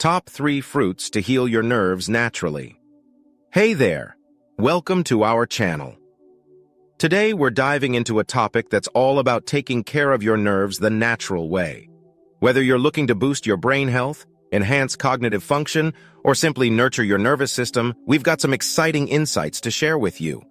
Top 3 fruits to heal your nerves naturally. Hey there! Welcome to our channel. Today we're diving into a topic that's all about taking care of your nerves the natural way. Whether you're looking to boost your brain health, enhance cognitive function, or simply nurture your nervous system, we've got some exciting insights to share with you.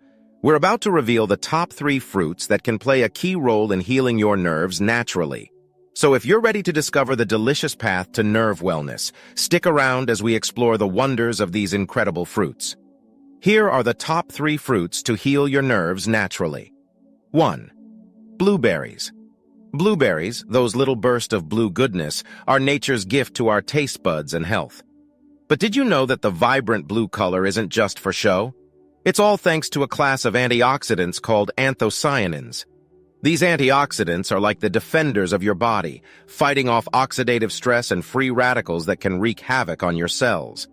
We're about to reveal the top 3 fruits that can play a key role in healing your nerves naturally. So if you're ready to discover the delicious path to nerve wellness, stick around as we explore the wonders of these incredible fruits. Here are the top 3 fruits to heal your nerves naturally. 1. Blueberries. Blueberries, those little bursts of blue goodness, are nature's gift to our taste buds and health. But did you know that the vibrant blue color isn't just for show? It's all thanks to a class of antioxidants called anthocyanins. These antioxidants are like the defenders of your body, fighting off oxidative stress and free radicals that can wreak havoc on your cells.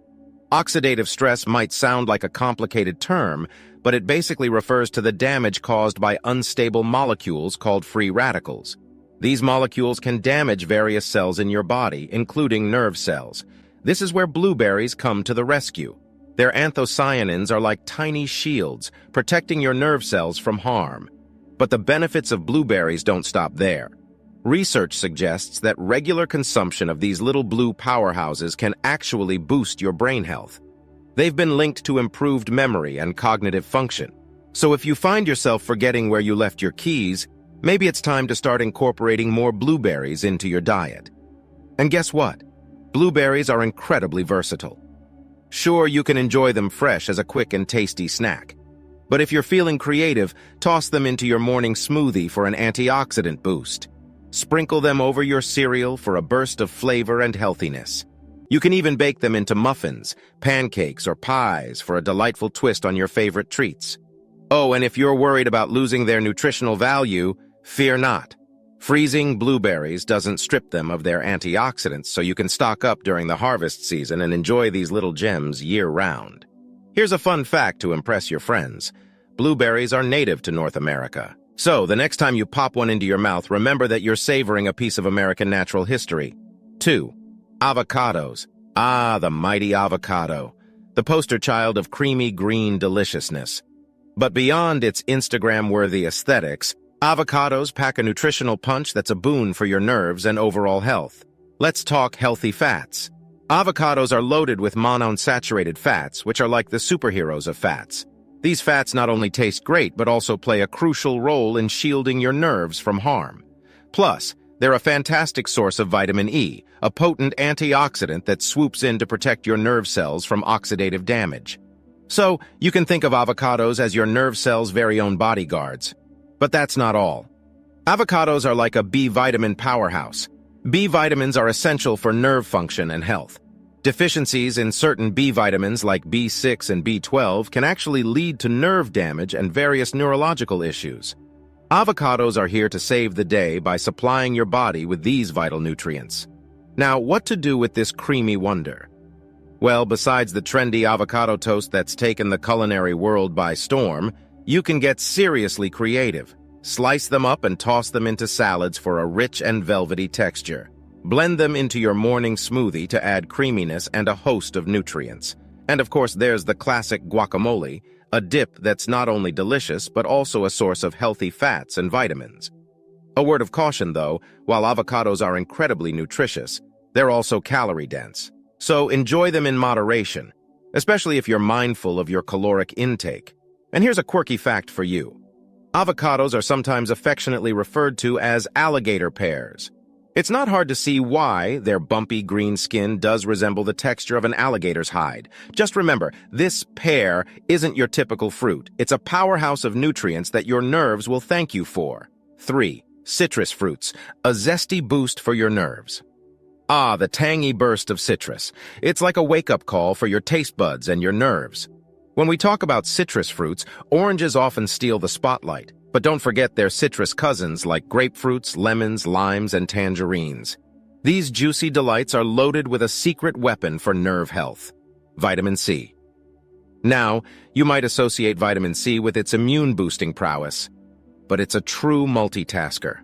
Oxidative stress might sound like a complicated term, but it basically refers to the damage caused by unstable molecules called free radicals. These molecules can damage various cells in your body, including nerve cells. This is where blueberries come to the rescue. Their anthocyanins are like tiny shields, protecting your nerve cells from harm. But the benefits of blueberries don't stop there. Research suggests that regular consumption of these little blue powerhouses can actually boost your brain health. They've been linked to improved memory and cognitive function. So if you find yourself forgetting where you left your keys, maybe it's time to start incorporating more blueberries into your diet. And guess what? Blueberries are incredibly versatile. Sure, you can enjoy them fresh as a quick and tasty snack. But if you're feeling creative, toss them into your morning smoothie for an antioxidant boost. Sprinkle them over your cereal for a burst of flavor and healthiness. You can even bake them into muffins, pancakes, or pies for a delightful twist on your favorite treats. Oh, and if you're worried about losing their nutritional value, fear not. Freezing blueberries doesn't strip them of their antioxidants, so you can stock up during the harvest season and enjoy these little gems year-round. Here's a fun fact to impress your friends. Blueberries are native to North America. So, the next time you pop one into your mouth, remember that you're savoring a piece of American natural history. 2. Avocados. Ah, the mighty avocado. The poster child of creamy green deliciousness. But beyond its Instagram-worthy aesthetics, avocados pack a nutritional punch that's a boon for your nerves and overall health. Let's talk healthy fats. Avocados are loaded with monounsaturated fats, which are like the superheroes of fats. These fats not only taste great, but also play a crucial role in shielding your nerves from harm. Plus, they're a fantastic source of vitamin E, a potent antioxidant that swoops in to protect your nerve cells from oxidative damage. So, you can think of avocados as your nerve cells' very own bodyguards. But that's not all. Avocados are like a B vitamin powerhouse. B vitamins are essential for nerve function and health. Deficiencies in certain B vitamins like B6 and B12 can actually lead to nerve damage and various neurological issues. Avocados are here to save the day by supplying your body with these vital nutrients. Now, what to do with this creamy wonder? Well, besides the trendy avocado toast that's taken the culinary world by storm, you can get seriously creative. Slice them up and toss them into salads for a rich and velvety texture. Blend them into your morning smoothie to add creaminess and a host of nutrients. And of course, there's the classic guacamole, a dip that's not only delicious but also a source of healthy fats and vitamins. A word of caution though, while avocados are incredibly nutritious, they're also calorie-dense. So enjoy them in moderation, especially if you're mindful of your caloric intake. And here's a quirky fact for you. Avocados are sometimes affectionately referred to as alligator pears. It's not hard to see why their bumpy green skin does resemble the texture of an alligator's hide. Just remember, this pear isn't your typical fruit. It's a powerhouse of nutrients that your nerves will thank you for. 3. Citrus fruits, a zesty boost for your nerves. Ah, the tangy burst of citrus. It's like a wake-up call for your taste buds and your nerves. When we talk about citrus fruits, oranges often steal the spotlight, but don't forget their citrus cousins like grapefruits, lemons, limes, and tangerines. These juicy delights are loaded with a secret weapon for nerve health: vitamin C. Now, you might associate vitamin C with its immune-boosting prowess, but it's a true multitasker.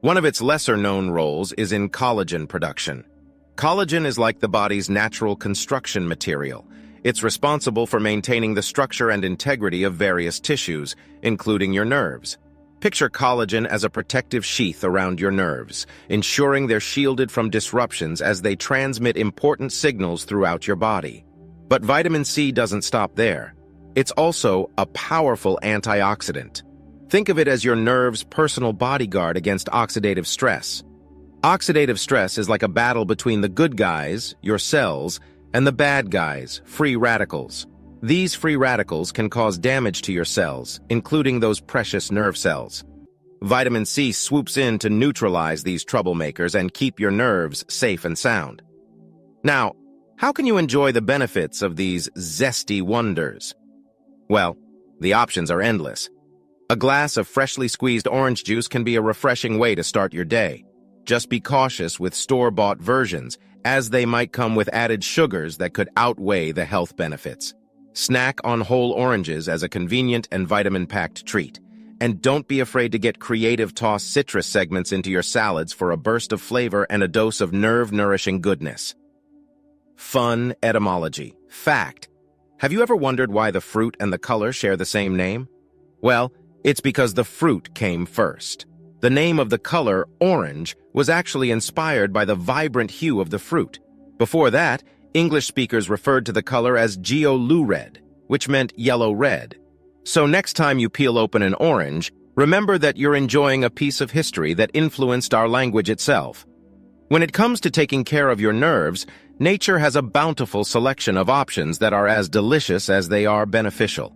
One of its lesser-known roles is in collagen production. Collagen is like the body's natural construction material. It's responsible for maintaining the structure and integrity of various tissues, including your nerves. Picture collagen as a protective sheath around your nerves, ensuring they're shielded from disruptions as they transmit important signals throughout your body. But vitamin C doesn't stop there. It's also a powerful antioxidant. Think of it as your nerve's personal bodyguard against oxidative stress. Oxidative stress is like a battle between the good guys, your cells, and the bad guys, free radicals. These free radicals can cause damage to your cells, including those precious nerve cells. Vitamin C swoops in to neutralize these troublemakers and keep your nerves safe and sound. Now, how can you enjoy the benefits of these zesty wonders? Well, the options are endless. A glass of freshly squeezed orange juice can be a refreshing way to start your day. Just be cautious with store-bought versions, as they might come with added sugars that could outweigh the health benefits. Snack on whole oranges as a convenient and vitamin-packed treat. And don't be afraid to get creative, toss citrus segments into your salads for a burst of flavor and a dose of nerve-nourishing goodness. Fun etymology. Fact. Have you ever wondered why the fruit and the color share the same name? Well, it's because the fruit came first. The name of the color, orange, was actually inspired by the vibrant hue of the fruit. Before that, English speakers referred to the color as geolured, which meant yellow-red. So next time you peel open an orange, remember that you're enjoying a piece of history that influenced our language itself. When it comes to taking care of your nerves, nature has a bountiful selection of options that are as delicious as they are beneficial.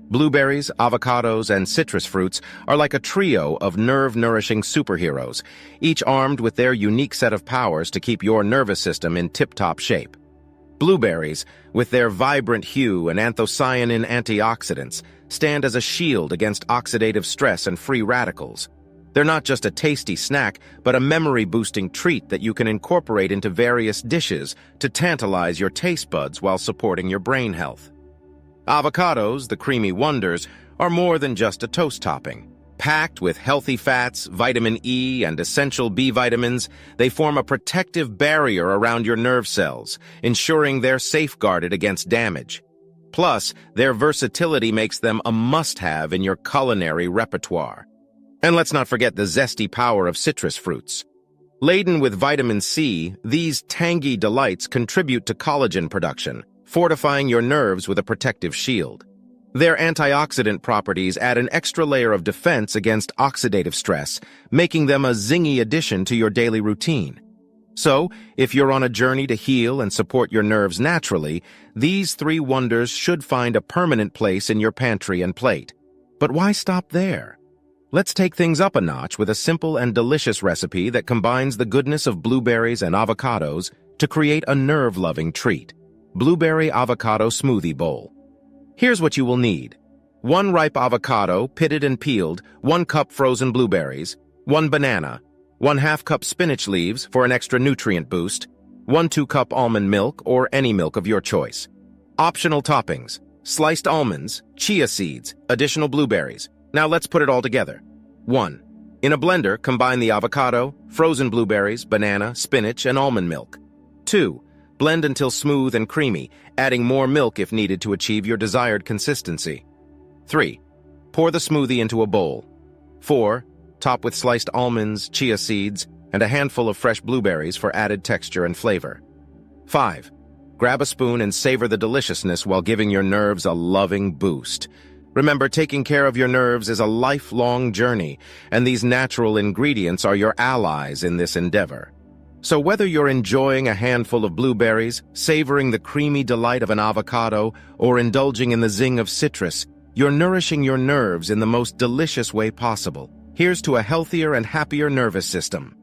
Blueberries, avocados, and citrus fruits are like a trio of nerve-nourishing superheroes, each armed with their unique set of powers to keep your nervous system in tip-top shape. Blueberries, with their vibrant hue and anthocyanin antioxidants, stand as a shield against oxidative stress and free radicals. They're not just a tasty snack, but a memory-boosting treat that you can incorporate into various dishes to tantalize your taste buds while supporting your brain health. Avocados, the creamy wonders, are more than just a toast topping. Packed with healthy fats, vitamin E, and essential B vitamins, they form a protective barrier around your nerve cells, ensuring they're safeguarded against damage. Plus, their versatility makes them a must-have in your culinary repertoire. And let's not forget the zesty power of citrus fruits. Laden with vitamin C, these tangy delights contribute to collagen production, fortifying your nerves with a protective shield. Their antioxidant properties add an extra layer of defense against oxidative stress, making them a zingy addition to your daily routine. So, if you're on a journey to heal and support your nerves naturally, these three wonders should find a permanent place in your pantry and plate. But why stop there? Let's take things up a notch with a simple and delicious recipe that combines the goodness of blueberries and avocados to create a nerve-loving treat. Blueberry Avocado Smoothie Bowl. Here's what you will need. 1 ripe avocado, pitted and peeled, 1 cup frozen blueberries, 1 banana, 1/2 cup spinach leaves for an extra nutrient boost, 1 2-cup almond milk or any milk of your choice. Optional toppings: sliced almonds, chia seeds, additional blueberries. Now let's put it all together. 1. In a blender, combine the avocado, frozen blueberries, banana, spinach, and almond milk. 2. Blend until smooth and creamy, adding more milk if needed to achieve your desired consistency. 3. Pour the smoothie into a bowl. 4. Top with sliced almonds, chia seeds, and a handful of fresh blueberries for added texture and flavor. 5. Grab a spoon and savor the deliciousness while giving your nerves a loving boost. Remember, taking care of your nerves is a lifelong journey, and these natural ingredients are your allies in this endeavor. So whether you're enjoying a handful of blueberries, savoring the creamy delight of an avocado, or indulging in the zing of citrus, you're nourishing your nerves in the most delicious way possible. Here's to a healthier and happier nervous system.